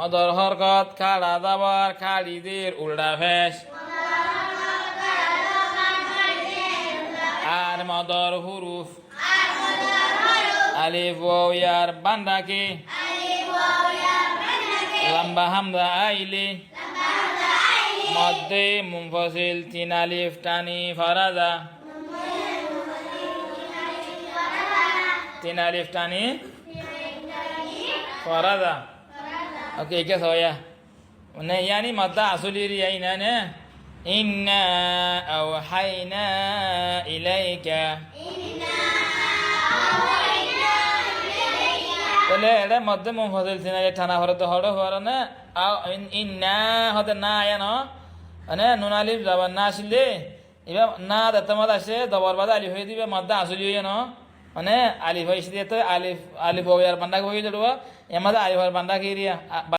মদর হরকত খাড়া দাবার খাড়িদের উল্টা ফেস আর মদর হুরুফ আলিফ ওয়াও ইয়ার বান্দাকে লম্বা হামজা আইলে মধ্যে মুনফাসিল তিন আলিফ টানি ফারাদা তিন আলিফ টানি ফারাদা ওকে কে সোয়া মানে ইয়ানি মাদ্দা আসলির ইয়াইনা না ইন্না আওহাইনা ইলাইকা তাহলে এটা মধ্যে মুনফাসিল তিন আলিফ টানা ফারাদা হড় হওয়ার না ইন্না হতে না আয়া ন মানে নুন আলিফ জবর না আসলে এবার না দত্তমত আসে দবর বাদা আলিফ হয়ে দিবে মাদ্দা আসলি হয়ে ন মানে আলিফ হয়েছে দিয়ে তো আলিফ আলিফ হয়ে আর বান্দা হয়ে যাবো এর মধ্যে আলিফ আর বান্দা কি